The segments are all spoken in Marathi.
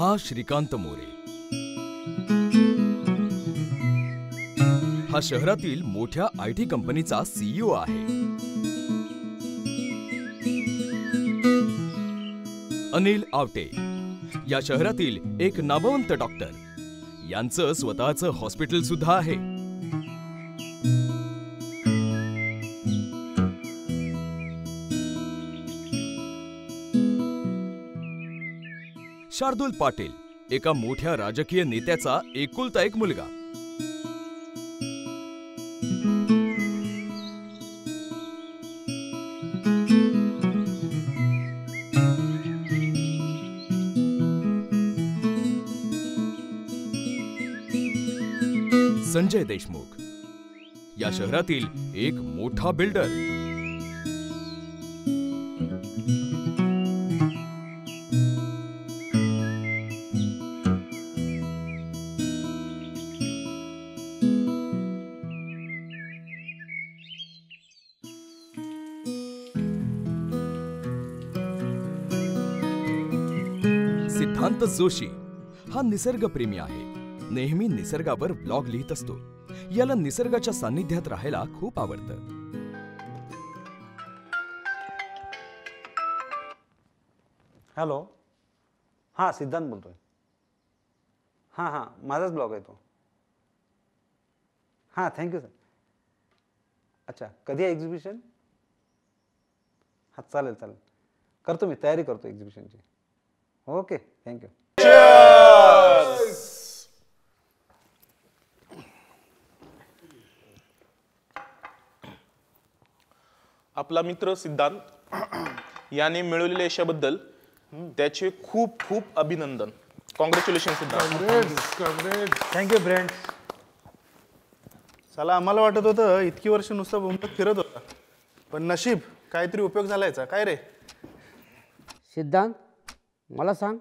हा श्रीकांत मोरे. हा शहरातील मोठ्या IT कंपनीचा CEO आहे. अनिल आवटे या शहरातील एक नामवंत डॉक्टर. यांचं स्वतःचं हॉस्पिटल सुद्धा आहे. शार्दूल पाटील एका मोठ्या राजकीय नेत्याचा एकुलता एक मुलगा. संजय देशमुख या शहरातील एक मोठा बिल्डर. सिद्धांत जोशी हा निसर्गप्रेमी आहे. नेहमी निसर्गावर ब्लॉग लिहित असतो. याला निसर्गाच्या सान्निध्यात राहायला खूप आवडतं. हॅलो, हां सिद्धांत बोलतोय. हां माझाच ब्लॉग आहे तो. हां थँक्यू सर. अच्छा कधी आहे एक्झिबिशन? हां चालेल करतो मी, तयारी करतो एक्झिबिशनची. Okay thank you. आपला मित्र सिद्धांत याने मिळवलेल्या यशाबद्दल त्याचे खूप खूप अभिनंदन. कॉंग्रॅच्युलेशन सिद्धांत. Thank you friend. चला आम्हाला वाटत होतं इतकी वर्ष नुसतं मुंबईत फिरत होता, पण नशीब काहीतरी उपयोग झालायचा. काय रे सिद्धांत, मला सांग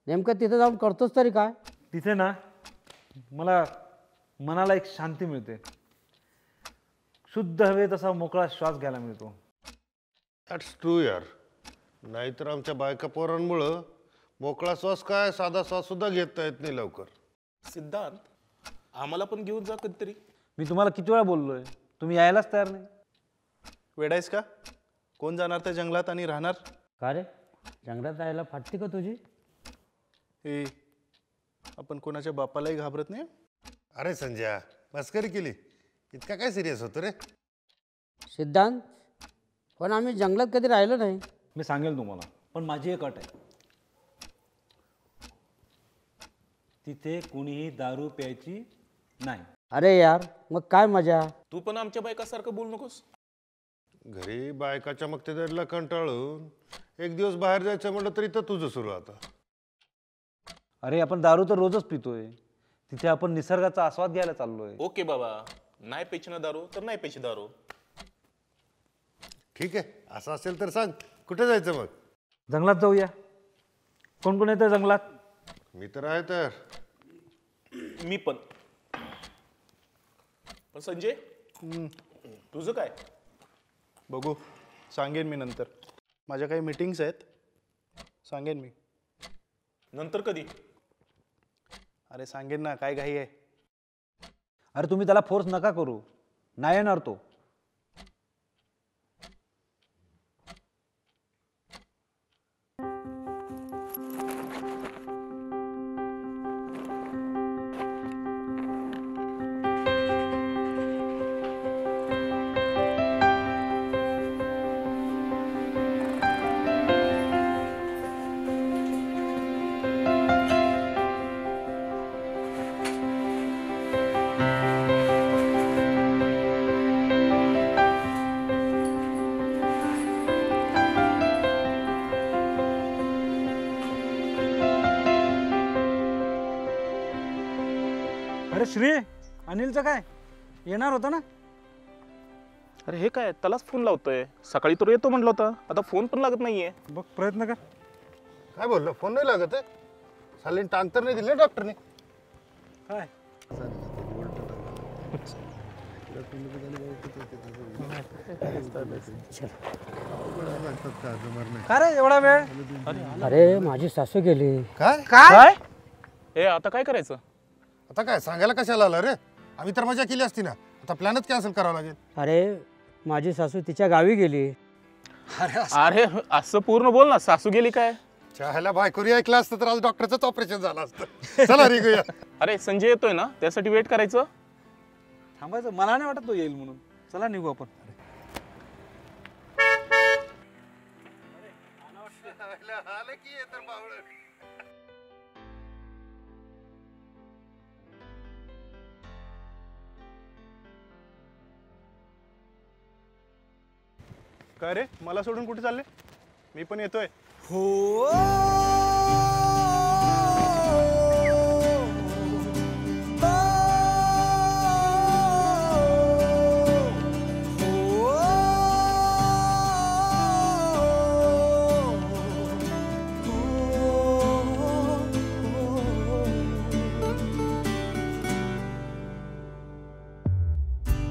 नेमकं तिथे जाऊन करतोस तरी काय? तिथे ना मला मनाला एक शांती मिळते. शुद्ध हवे तसा मोकळा श्वास घ्यायला मिळतो. दॅट्स ट्रू यार. नाहीतर आमच्या बायका पोरांमुळं मोकळा श्वास काय साधा श्वास सुद्धा घेता येत नाही लवकर. सिद्धांत आम्हाला पण घेऊन जा कधीतरी. मी तुम्हाला किती वेळा बोललोय, तुम्ही यायलाच तयार नाही. वेडायस का? कोण जाणार त्या जंगलात आणि राहणार? का रे, जंगलात राहायला फाटते का तुझी? ए आपण कोणाच्या बापालाही घाबरत नाही. अरे संजय, मस्करी केली. इतका काय सिरियस होतो रे? सिद्धांत, पण आम्ही जंगलात कधी राहिलो नाही. मी सांगेल तुम्हाला, पण माझी एक अट आहे. तिथे कुणीही दारू प्यायची नाही. अरे यार, मग काय मजा. तू पण आमच्या बायकासारखं बोलू नकोस. घरी बायकाच्या मक्तेदारीला कंटाळून एक दिवस बाहेर जायचं म्हटलं तरी तर तुझं सुरू आता. अरे आपण दारू तर रोजच पितोय. तिथे आपण निसर्गाचा आस्वाद घ्यायला चाललोय. ओके बाबा, नाही पेची ना दारू तर नाही पेची दारू. ठीक आहे, असं असेल तर सांग कुठे जायचं मग? जंगलात जाऊया. कोण कोण येतं जंगलात? मी तर आहे तर. मी पण. पण संजय तुझं काय? बघू, सांगेन मी नंतर. माझ्या काही मीटिंग्स आहेत, सांगेन मी. नंतर कधी? अरे सांगेन ना, काय घाई आहे? अरे तुम्ही त्याला फोर्स नका करू, नाही येणार तो. अरे श्री, अनिलचं काय? येणार होता ना? अरे हे काय, त्यालाच फोन लावतोय. सकाळी तो येतो म्हटलं होता, आता फोन पण लागत नाहीये. बघ प्रयत्न कर. काय बोललो? फोन नाही लागत आहे? सालीन टांग तर नाही दिले डॉक्टरने? काय का रे एवढा वेळ? अरे माझी सासू गेली. काय? काय? हे आता काय करायचं? आता काय सांगायला कशाला आला रे? आम्ही तर मजा केली असती ना. आता प्लॅनच कॅन्सल करावा लागेल. अरे माझी सासू तिच्या गावी गेली. अरे असं पूर्ण बोल ना, सासू गेली काय? चहाला बायकोरी ऐकलं असतं तर आज डॉक्टरचंच ऑपरेशन झालं असतं. चला निघूया. अरे संजय येतोय ना, त्यासाठी वेट करायचं. थांबायचं, मला नाही वाटत तो येईल म्हणून. चला निघू आपण. काय रे, मला सोडून कुठे चालले? मी पण येतोय.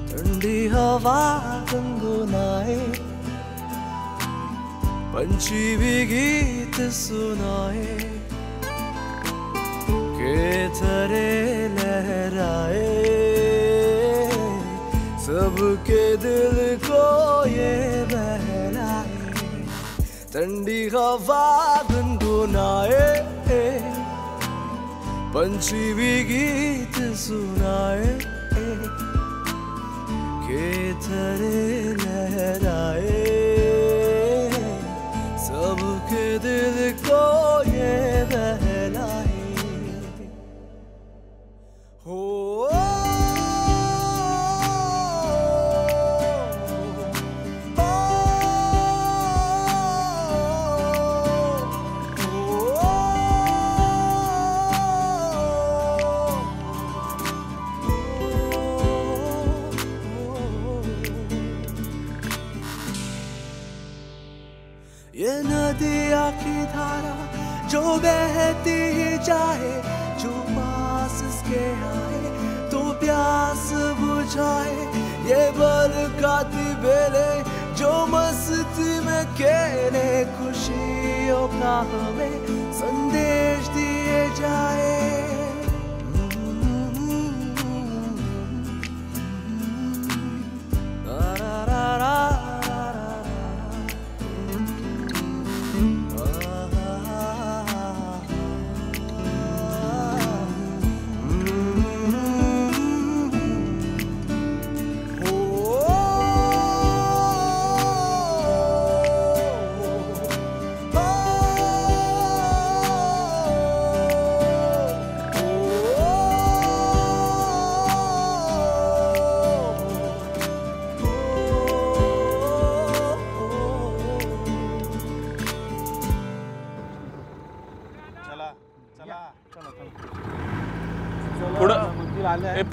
ठंडी हवा गुनगुनाए, पंछी भी गीत सुनाए, केसरे लहराए, सबके दिल को ये बहलाए। ठंडी हवा गुनगुनाए, पंछी भी गीत सुनाए, केसरे लहराए, सबके दिल को ये बहलाए। हो ये नदिया की धारा जो बहती ही जाए, जो पास इसके आए तो प्यास बुझाए। ये बरसाती बेले जो मस्ती में खेले, खुशियों का हमें संदेश दिए जाए।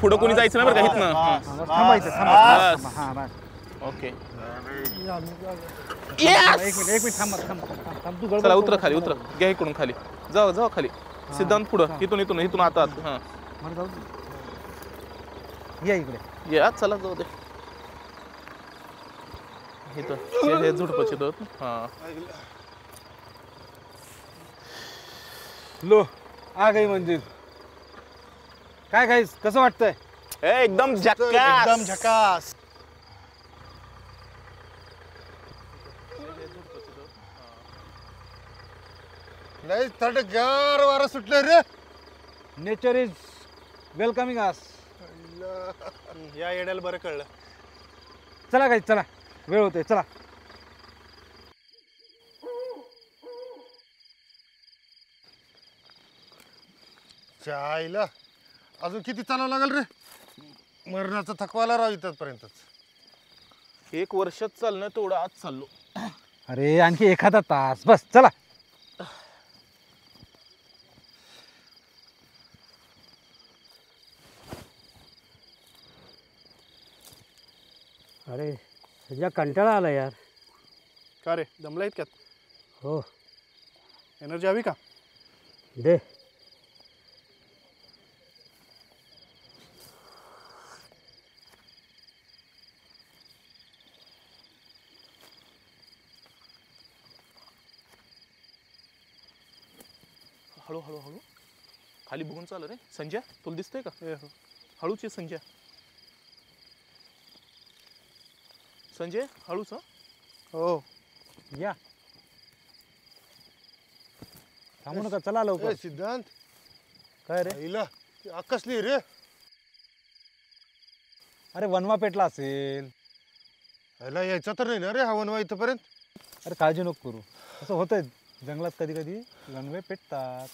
पुढं कोणी जायचं नाही बरं का इथनं. थांबायचं, थांबायचं. हा, बस. ओके एक मिनिट थांब तू गडबड चला, करू उतरा नको. खाली, उतरा. घ्या इकडून खाली. जावा खाली. सिद्धांत पुढं, इथून आता. हा बरं, जाऊ दे. या इकडे. या चला, जाऊ दे. इथं हे झुडपचे दोन. हा लो आ गई मंजिल. काय गाईस, कसं वाटतंय? एकदम झक्कास. एकदम झकास. लय थंडगार वारं सुटलं रे. नेचर इज वेलकमिंग अस. या येड्याला बरं कळलं. चला गाईस, चला, वेळ होते, चला. चायला अजून किती चालावं लागेल रे? मरणाचा थकवाला राव इथपर्यंतच. 1 वर्षात चालणं तेवढं आज चाललो. अरे आणखी एखादा तास बस, चला. अरे सध्या कंटाळा आला यार. का रे, दमला इतक्यात? हो एनर्जी हवी का? दे. हळू. खाली बघून चाल रे. संजय तुला दिसतंय का? हळूच ये संजय. संजय हळूच. हो या थांबू नका, चला लवकर. ए सिद्धांत, काय रे? आईला आकसली रे. अरे वनवा पेटला असेल. आईला यायचा तर नाही ना रे हा वनवा इथपर्यंत. अरे काळजी नको करू, असं होतंय जंगलात कधी कधी वनवे पेटतात.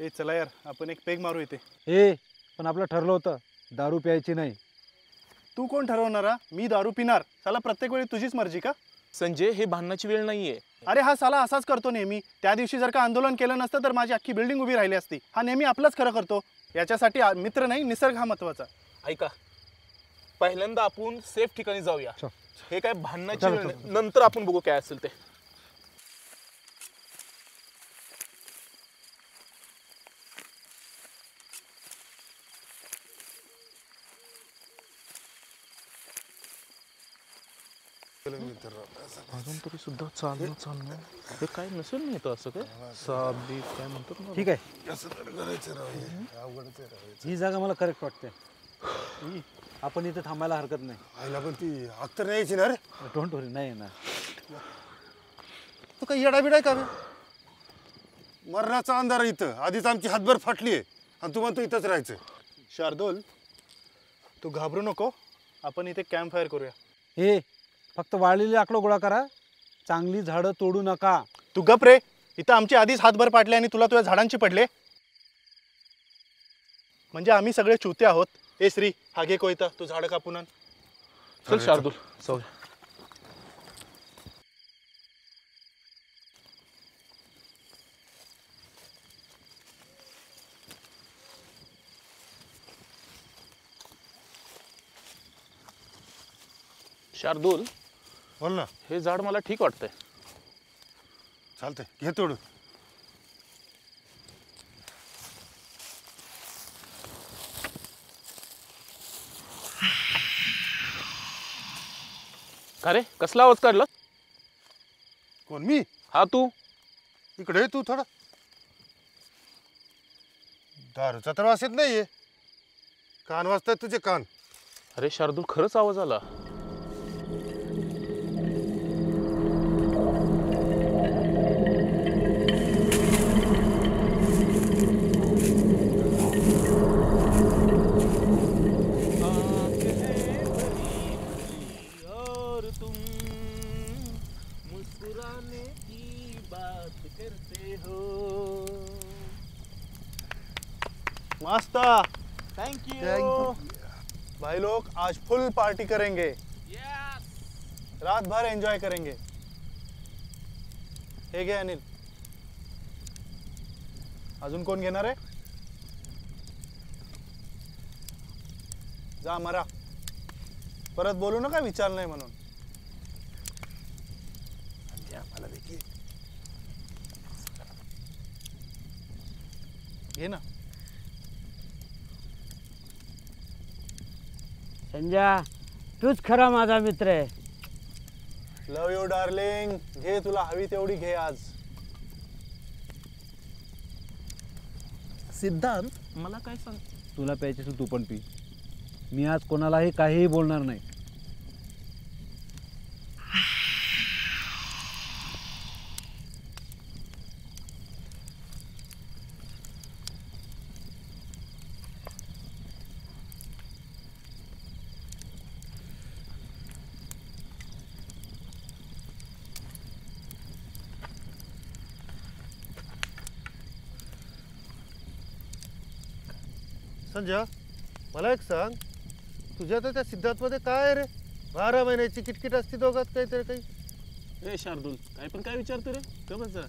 ए चला यार, आपण एक पेग मारू इथे. हे पण आपलं ठरलं होतं दारू प्यायची नाही. तू कोण ठरवणारा? मी दारू पिणार? साला प्रत्येक वेळी तुझीच मर्जी का? संजय हे भांडणाची वेळ नाहीये. अरे हा साला असाच करतो नेहमी. त्या दिवशी जर का आंदोलन केलं नसतं तर माझी अख्खी बिल्डिंग उभी राहिली असती. हा नेहमी आपलंच खरं करतो. याच्यासाठी मित्र नाही, निसर्ग हा महत्वाचा. ऐका, पहिल्यांदा आपण सेफ ठिकाणी जाऊया. चल. हे काय भांडणाची चल, वेळ चल. नाही. नंतर आपण बघू काय असेल ते. अजून तरी सुद्धा चालणं हे काय नसेल नाही तर असं काय साबी काय म्हणतात ना. ठीक आहे, ही जागा मला करेक्ट वाटते. आपण इथे थांबायला हरकत नाही. आईला पण ती अख्तर नाही यायची ना रे. डोंट वरी, नाही ना. तू काही येडा बिडाय का बे? मरणाचा अंधार इथं. आधीच आमची हातभर फाटली आहे आणि तू म्हणतो इथंच राहायचं. शार्दूल, तू घाबरू नको. आपण इथे कॅम्प फायर करूया. हे फक्त वाळलेली लाकडं गोळा करा, चांगली झाडं तोडू नका. तू गप रे. इथं आमची आधीच हातभर पाडले आणि तुला तुझ्या झाडांची पडले. म्हणजे आम्ही सगळे चुते आहोत. ए श्री, हा घे कोयता, तू झाडं कापून आण. चल शार्दूल जाऊया. शार्दूल, बोल ना. हे झाड मला ठीक वाटतंय. चालतंय, घे तोडून. का रे, कसला आवाज काढला? कोण मी? हा तू. इकडे ये तू थोडा. दारूचा तर वास येत नाहीये. कान वाजतायत तुझे कान. अरे शार्दूल, खरंच आवाज आला. मस्त. थैंक भाई लोग आज फुल पार्टी करेंगे. रात भर एंजॉय करेंगे. हे घे अनिल. अजून कोण घेणार आहे? जा मरा. परत बोलू नका विचार नाही म्हणून. घे ना. संजय, तूच खरा माझा मित्र आहे. लव यू डार्लिंग. घे, तुला हवी तेवढी घे आज. सिद्धांत, मला काय सांग. तुला प्यायची असेल तू पण पी. मी आज कोणालाही काहीही बोलणार नाही. संजय, मला एक सांग, तुझ्या तर त्या सिद्धार्थमध्ये काय आहे रे? 12 महिन्याची किटकिट असते दोघात काहीतरी काही. ए शार्दूल, काय पण काय विचारतो रे? का बस जरा.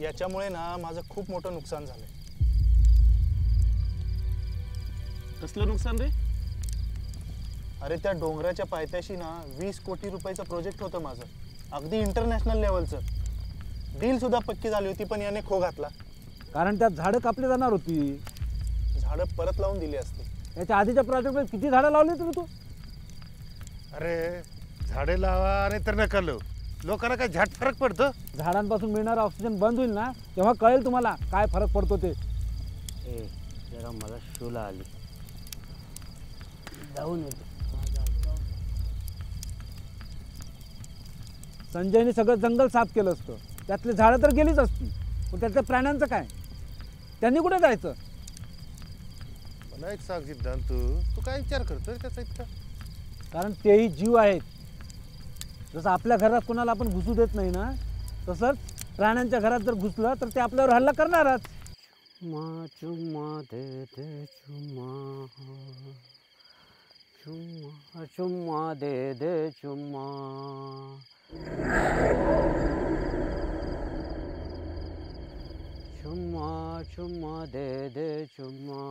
याच्यामुळे ना माझं खूप मोठं नुकसान झालंय. कसलं नुकसान रे? अरे त्या डोंगराच्या पायथ्याशी ना 20 कोटी रुपयाचं प्रोजेक्ट होतं माझं. अगदी इंटरनॅशनल लेवलचं. डील सुद्धा पक्की झाली होती, पण याने खो घातला. कारण त्यात झाडं कापली जाणार होती. झाडं परत लावून दिली असती. याच्या आधीच्या प्रोजेक्टमध्ये किती झाडं लावली तुम्ही? तू अरे झाडे लावा आणि तर नका लावू. लोकांना काय झट फरक पडतं? झाडांपासून मिळणारा ऑक्सिजन बंद होईल ना तेव्हा कळेल तुम्हाला काय फरक पडतो ते. ए जरा मला शूला आली, जाऊन येतो. संजयने सगळं जंगल साफ केलं असतं, त्यातले झाडं तर गेलीच असती, पण त्यातल्या प्राण्यांचं काय? त्यांनी कुठे जायचं? मला एक सांग सिद्धांत, तू काय विचार करतोय त्याचा इतका? कारण तेही जीव आहेत. जसं आपल्या घरात कोणाला आपण घुसू देत नाही ना, तसंच प्राण्यांच्या घरात जर घुसलं तर ते आपल्यावर हल्ला करणारच. चुम्मा चुम्मा दे दे चुम्मा, चुम्मा चुम्मा दे दे चुम्मा. चुम्मा चुम्मा दे दे चुम्मा.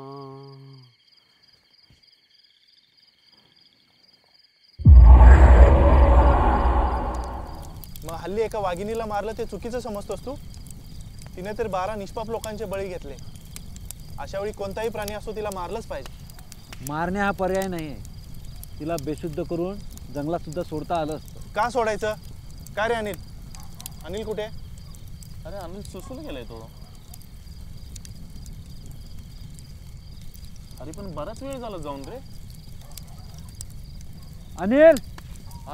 मग हल्ली एका वाघिणीला मारलं ते चुकीचं समजतोस तू? तिने तर 12 निष्पाप लोकांचे बळी घेतले. अशा वेळी कोणताही प्राणी असो तिला मारलंच पाहिजे. मारणे हा पर्याय नाही आहे. तिला बेशुद्ध करून जंगलात सुद्धा सोडता आलं असतं. का सोडायचं? काय रे अनिल? अनिल कुठे? अरे अनिल सुसून गेलाय तो. अरे पण बराच वेळ झाला जाऊन रे. अनिल,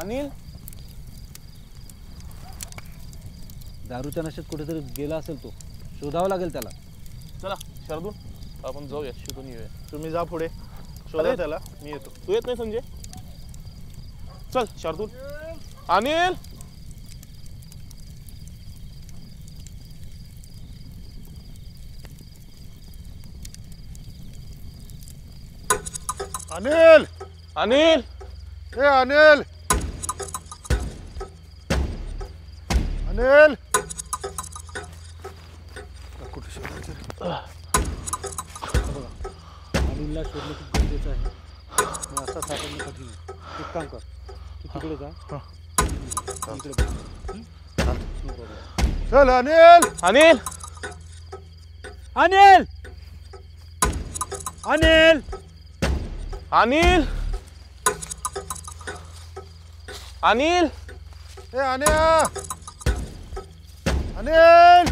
अनिल दारूच्या नशेत कुठेतरी गेला असेल तो, शोधावा लागेल त्याला. चला शार्दूल आपण जाऊया, शोधून येऊया. तुम्ही जा पुढे, शोधा अरे. त्याला, मी येतो. तू येत नाही संजय? चल शार्दूल. अनिल अनिल, अनिल ए अनिल, अनिल, कुठे शोधायचं? अनिलला शोधणं खूप गरजेचं आहे. पण असा सापडणं कठीण आहे. एक काम कर, तू तिकडे जा, इकडे बघ. No problem. चल अनिल. अनिल अनिल, अनिल, अनिल अनिल ए अनिया, अनिल.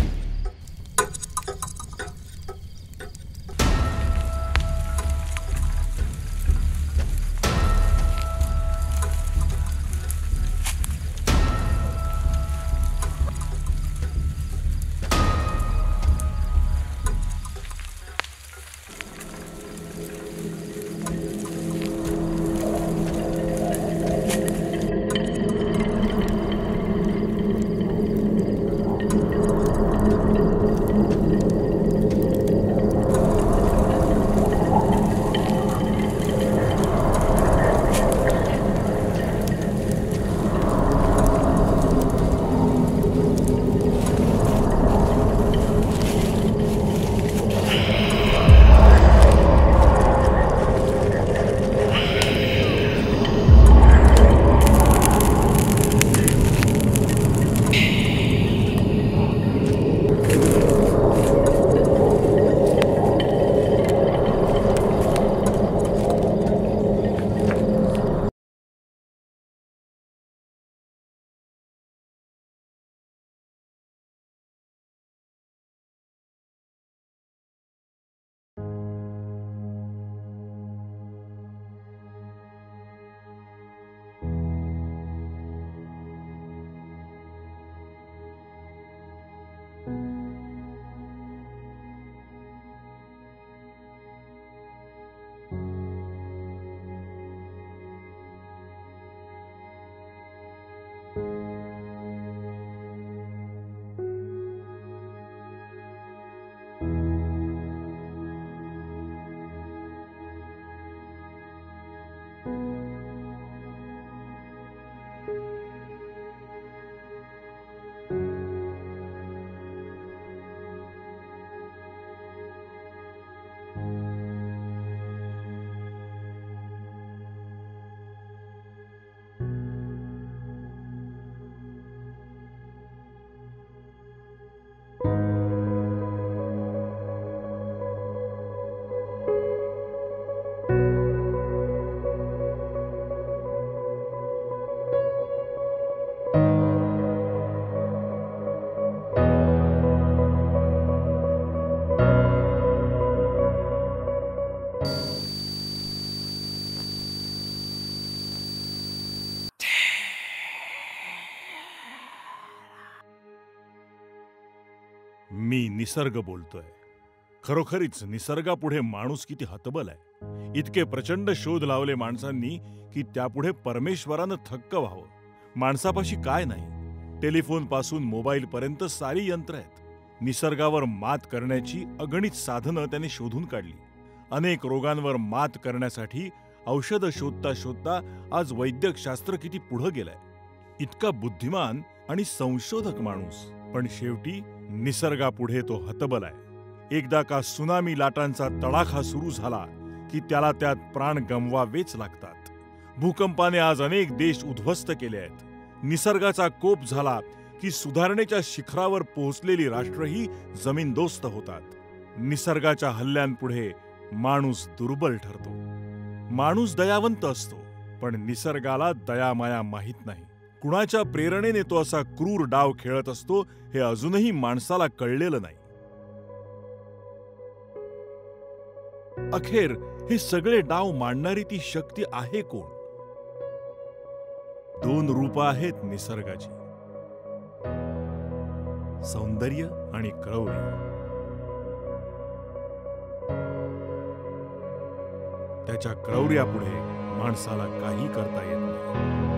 मी निसर्ग बोलतोय. खरोखरीच निसर्गापुढे माणूस किती हतबल आहे. इतके प्रचंड शोध लावले माणसांनी की त्यापुढे परमेश्वरानं थक्क व्हावं. माणसापाशी काय नाही. टेलिफोन पासून मोबाईल पर्यंत सारी यंत्र आहेत. निसर्गावर मात करण्याची अगणित साधनं त्याने शोधून काढली. अनेक रोगांवर मात करण्यासाठी औषधं शोधता शोधता आज वैद्यकशास्त्र किती पुढं गेलंय. इतका बुद्धिमान आणि संशोधक माणूस, पण शेवटी निसर्गापुढे तो हतबल आहे. एकदा का सुनामी लाटांचा तडाखा सुरू झाला की त्याला त्यात प्राण गमवावेच लागतात. भूकंपाने आज अनेक देश उद्ध्वस्त केले आहेत. निसर्गाचा कोप झाला की सुधारणेच्या शिखरावर पोहोचलेली राष्ट्रही जमीनदोस्त होतात. निसर्गाच्या हल्ल्यांपुढे माणूस दुर्बल ठरतो. माणूस दयावंत असतो, पण निसर्गाला दयामाया माहीत नाही. कुणाच्या प्रेरणेने तो असा क्रूर डाव खेळत असतो हे अजूनही माणसाला कळलेलं नाही. अखेर हे सगळे डाव मांडणारी ती शक्ती आहे कोण? 2 रूपं आहेत निसर्गाची, सौंदर्य आणि क्रौर्य. त्याच्या क्रौर्यापुढे माणसाला काही करता येत नाही.